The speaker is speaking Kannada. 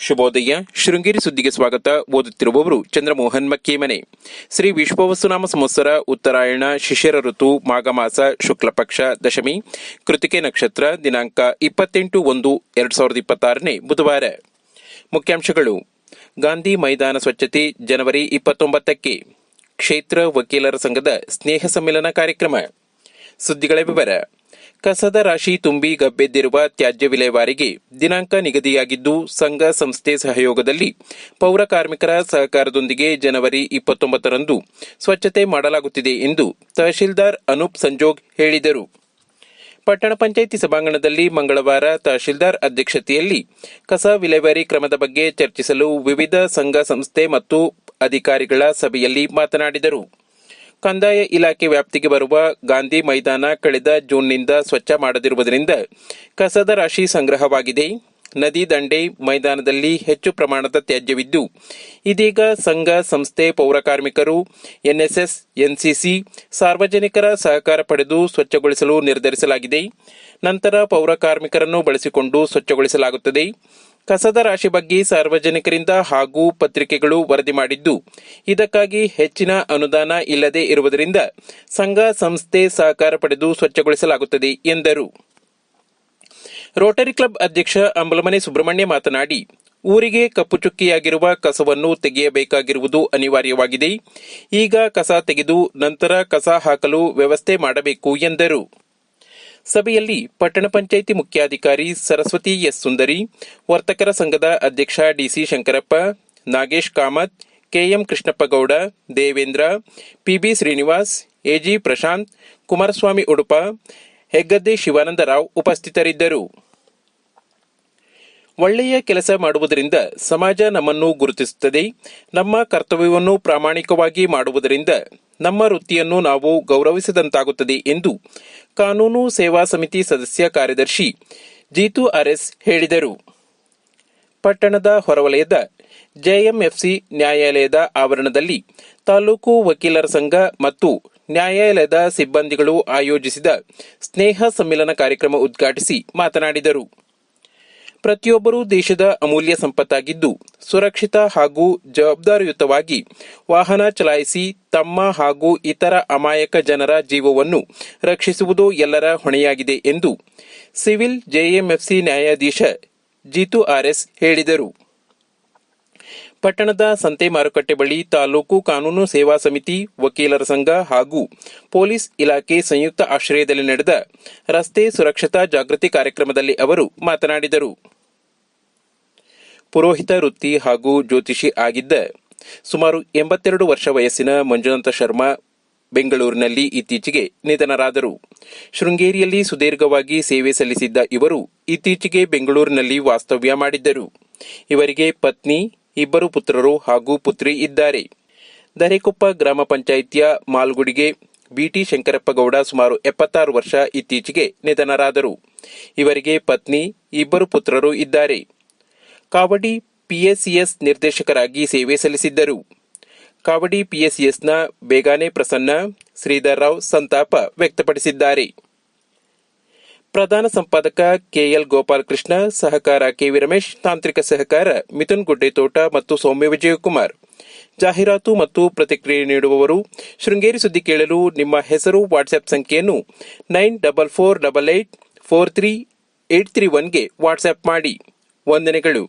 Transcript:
ಶುಭೋದಯ. ಶೃಂಗೇರಿ ಸುದ್ದಿಗೆ ಸ್ವಾಗತ. ಓದುತ್ತಿರುವವರು ಚಂದ್ರಮೋಹನ್ ಮಕ್ಕೇಮನೆ. ಶ್ರೀ ವಿಶ್ವವಸುನಾಮ ಸಂವತ್ಸರ ಉತ್ತರಾಯಣ ಶಿಶಿರ ಋತು ಮಾಘ ಮಾಸ ಶುಕ್ಲ ಪಕ್ಷ ದಶಮಿ ಕೃತಿಕೆ ನಕ್ಷತ್ರ ದಿನಾಂಕ 28/1/2026 ಬುಧವಾರ. ಮುಖ್ಯಾಂಶಗಳು. ಗಾಂಧಿ ಮೈದಾನ ಸ್ವಚ್ಛತೆ ಜನವರಿ 29ಕ್ಕೆ. ಕ್ಷೇತ್ರ ವಕೀಲರ ಸಂಘದ ಸ್ನೇಹ ಸಮ್ಮೇಳನ ಕಾರ್ಯಕ್ರಮ. ಸುದ್ದಿಗಳ ವಿವರ. ಕಸದ ರಾಶಿ ತುಂಬಿ ಗಬ್ಬೆದ್ದಿರುವ ತ್ಯಾಜ್ಯ ವಿಲೇವಾರಿಗೆ ದಿನಾಂಕ ನಿಗದಿಯಾಗಿದ್ದು, ಸಂಘ ಸಂಸ್ಥೆ ಸಹಯೋಗದಲ್ಲಿ ಪೌರ ಕಾರ್ಮಿಕರ ಸಹಕಾರದೊಂದಿಗೆ ಜನವರಿ 29ರಂದು ಸ್ವಚ್ಛತೆ ಮಾಡಲಾಗುತ್ತಿದೆ ಎಂದು ತಹಶೀಲ್ದಾರ್ ಅನೂಪ್ ಸಂಜೋಗ್ ಹೇಳಿದರು. ಪಟ್ಟಣ ಪಂಚಾಯಿತಿ ಸಭಾಂಗಣದಲ್ಲಿ ಮಂಗಳವಾರ ತಹಶೀಲ್ದಾರ್ ಅಧ್ಯಕ್ಷತೆಯಲ್ಲಿ ಕಸ ವಿಲೇವಾರಿ ಕ್ರಮದ ಬಗ್ಗೆ ಚರ್ಚಿಸಲು ವಿವಿಧ ಸಂಘ ಸಂಸ್ಥೆ ಮತ್ತು ಅಧಿಕಾರಿಗಳ ಸಭೆಯಲ್ಲಿ ಮಾತನಾಡಿದರು. ಕಂದಾಯ ಇಲಾಖೆ ವ್ಯಾಪ್ತಿಗೆ ಬರುವ ಗಾಂಧಿ ಮೈದಾನ ಕಳೆದ ಜೂನ್ನಿಂದ ಸ್ವಚ್ಛ ಮಾಡದಿರುವುದರಿಂದ ಕಸದ ರಾಶಿ ಸಂಗ್ರಹವಾಗಿದೆ. ನದಿ ದಂಡೆ ಮೈದಾನದಲ್ಲಿ ಹೆಚ್ಚು ಪ್ರಮಾಣದ ತ್ಯಾಜ್ಯವಿದ್ದು, ಇದೀಗ ಸಂಘ ಸಂಸ್ಥೆ, ಪೌರ ಕಾರ್ಮಿಕರು, ಎನ್ಎಸ್ಎಸ್, ಎನ್ಸಿಸಿ, ಸಾರ್ವಜನಿಕರ ಸಹಕಾರ ಪಡೆದು ಸ್ವಚ್ಛಗೊಳಿಸಲು ನಿರ್ಧರಿಸಲಾಗಿದೆ. ನಂತರ ಪೌರ ಕಾರ್ಮಿಕರನ್ನು ಬಳಸಿಕೊಂಡು ಸ್ವಚ್ಛಗೊಳಿಸಲಾಗುತ್ತದೆ. ಕಸದ ರಾಶಿ ಬಗ್ಗೆ ಸಾರ್ವಜನಿಕರಿಂದ ಹಾಗೂ ಪತ್ರಿಕೆಗಳು ವರದಿ ಮಾಡಿದ್ದು, ಇದಕ್ಕಾಗಿ ಹೆಚ್ಚಿನ ಅನುದಾನ ಇಲ್ಲದೆ ಇರುವುದರಿಂದ ಸಂಘ ಸಂಸ್ಥೆ ಸಹಕಾರ ಪಡೆದು ಸ್ವಚ್ಛಗೊಳಿಸಲಾಗುತ್ತದೆ ಎಂದರು. ರೋಟರಿ ಕ್ಲಬ್ ಅಧ್ಯಕ್ಷ ಅಂಬಲಮನೆ ಸುಬ್ರಹ್ಮಣ್ಯ ಮಾತನಾಡಿ, ಊರಿಗೆ ಕಪ್ಪು ಚುಕ್ಕಿಯಾಗಿರುವ ಕಸವನ್ನು ತೆಗೆಯಬೇಕಾಗಿರುವುದು ಅನಿವಾರ್ಯವಾಗಿದೆ. ಈಗ ಕಸ ತೆಗೆದು ನಂತರ ಕಸ ಹಾಕಲು ವ್ಯವಸ್ಥೆ ಮಾಡಬೇಕು ಎಂದರು. ಸಭೆಯಲ್ಲಿ ಪಟ್ಟಣ ಪಂಚಾಯಿತಿ ಮುಖ್ಯಾಧಿಕಾರಿ ಸರಸ್ವತಿ ಎಸ್ ಸುಂದರಿ, ವರ್ತಕರ ಸಂಘದ ಅಧ್ಯಕ್ಷ DC Shankarappa, Nagesh Kamath, KM Krishnappagowda, Devendra, PB Srinivas, AG Prashanth, Kumaraswamy Udupa, Heggadde Shivanandarao ಉಪಸ್ಥಿತರಿದ್ದರು. ಒಳ್ಳೆಯ ಕೆಲಸ ಮಾಡುವುದರಿಂದ ಸಮಾಜ ನಮ್ಮನ್ನು ಗುರುತಿಸುತ್ತದೆ. ನಮ್ಮ ಕರ್ತವ್ಯವನ್ನು ಪ್ರಾಮಾಣಿಕವಾಗಿ ಮಾಡುವುದರಿಂದ ನಮ್ಮ ವೃತ್ತಿಯನ್ನು ನಾವು ಗೌರವಿಸಿದಂತಾಗುತ್ತದೆ ಎಂದು ಕಾನೂನು ಸೇವಾ ಸಮಿತಿ ಸದಸ್ಯ ಕಾರ್ಯದರ್ಶಿ ಜೀತು ಆರ್ಎಸ್ ಹೇಳಿದರು. ಪಟ್ಟಣದ ಹೊರವಲಯದ ಜೆಎಂಎಫ್ಸಿ ನ್ಯಾಯಾಲಯದ ಆವರಣದಲ್ಲಿ ತಾಲೂಕು ವಕೀಲರ ಸಂಘ ಮತ್ತು ನ್ಯಾಯಾಲಯದ ಸಿಬ್ಬಂದಿಗಳು ಆಯೋಜಿಸಿದ ಸ್ನೇಹ ಸಮ್ಮೇಳನ ಕಾರ್ಯಕ್ರಮ ಉದ್ಘಾಟಿಸಿ ಮಾತನಾಡಿದರು. ಪ್ರತಿಯೊಬ್ಬರೂ ದೇಶದ ಅಮೂಲ್ಯ ಸಂಪತ್ತಾಗಿದ್ದು, ಸುರಕ್ಷಿತ ಹಾಗೂ ಜವಾಬ್ದಾರಿಯುತವಾಗಿ ವಾಹನ ಚಲಾಯಿಸಿ ತಮ್ಮ ಹಾಗೂ ಇತರ ಅಮಾಯಕ ಜನರ ಜೀವವನ್ನು ರಕ್ಷಿಸುವುದು ಎಲ್ಲರ ಹೊಣೆಯಾಗಿದೆ ಎಂದು ಸಿವಿಲ್ ಜೆಎಂಎಫ್ಸಿ ನ್ಯಾಯಾಧೀಶ ಜೀತು ಆರ್ಎಸ್ ಹೇಳಿದರು. ಪಟ್ಟಣದ ಸಂತೆ ಮಾರುಕಟ್ಟೆ ಬಳಿ ತಾಲೂಕು ಕಾನೂನು ಸೇವಾ ಸಮಿತಿ, ವಕೀಲರ ಸಂಘ ಹಾಗೂ ಪೊಲೀಸ್ ಇಲಾಖೆ ಸಂಯುಕ್ತ ಆಶ್ರಯದಲ್ಲಿ ನಡೆದ ರಸ್ತೆ ಸುರಕ್ಷತಾ ಜಾಗೃತಿ ಕಾರ್ಯಕ್ರಮದಲ್ಲಿ ಅವರು ಮಾತನಾಡಿದರು. ಪುರೋಹಿತ ವೃತ್ತಿ ಹಾಗೂ ಜ್ಯೋತಿಷಿ ಆಗಿದ್ದ ಸುಮಾರು 82 ವರ್ಷ ವಯಸ್ಸಿನ ಮಂಜುನಾಥ ಶರ್ಮಾ ಬೆಂಗಳೂರಿನಲ್ಲಿ ಇತ್ತೀಚೆಗೆ ನಿಧನರಾದರು. ಶೃಂಗೇರಿಯಲ್ಲಿ ಸುದೀರ್ಘವಾಗಿ ಸೇವೆ ಸಲ್ಲಿಸಿದ್ದ ಇವರು ಇತ್ತೀಚೆಗೆ ಬೆಂಗಳೂರಿನಲ್ಲಿ ವಾಸ್ತವ್ಯ ಮಾಡಿದ್ದರು. ಇವರಿಗೆ ಪತ್ನಿ, 2 ಪುತ್ರರು ಹಾಗೂ ಪುತ್ರಿ ಇದ್ದಾರೆ. ದರೇಕೊಪ್ಪ ಗ್ರಾಮ ಪಂಚಾಯಿತಿಯ ಮಾಲ್ಗುಡಿಗೆ ಬಿಟಿ ಶಂಕರಪ್ಪಗೌಡ ಸುಮಾರು 76 ವರ್ಷ ಇತ್ತೀಚೆಗೆ ನಿಧನರಾದರು. ಇವರಿಗೆ ಪತ್ನಿ, 2 ಪುತ್ರರು ಇದ್ದಾರೆ. ಕಾವಡಿ ಪಿಎಸ್ಸಿಎಸ್ ನಿರ್ದೇಶಕರಾಗಿ ಸೇವೆ ಸಲ್ಲಿಸಿದ್ದರು. ಕಾವಡಿ ಪಿಎಸ್ಸಿಎಸ್ನ ಬೇಗಾನೆ ಪ್ರಸನ್ನ, ಶ್ರೀಧರ್ ರಾವ್ ಸಂತಾಪ ವ್ಯಕ್ತಪಡಿಸಿದ್ದಾರೆ. ಪ್ರಧಾನ ಸಂಪಾದಕ ಕೆಎಲ್ ಗೋಪಾಲಕೃಷ್ಣ, ಸಹಕಾರ ಕೆವಿ ರಮೇಶ್, ತಾಂತ್ರಿಕ ಸಹಕಾರ ಮಿಥುನ್ ಗುಡ್ಡೆತೋಟ ಮತ್ತು ಸೌಮ್ಯ ವಿಜಯಕುಮಾರ್. ಜಾಹೀರಾತು ಮತ್ತು ಪ್ರತಿಕ್ರಿಯೆ ನೀಡುವವರು. ಶೃಂಗೇರಿ ಸುದ್ದಿ ಕೇಳಲು ನಿಮ್ಮ ಹೆಸರು, ವಾಟ್ಸ್ಆಪ್ ಸಂಖ್ಯೆಯನ್ನು 9448843831ಗೆ ವಾಟ್ಸ್ಆಪ್ ಮಾಡಿ. ವಂದನೆಗಳು.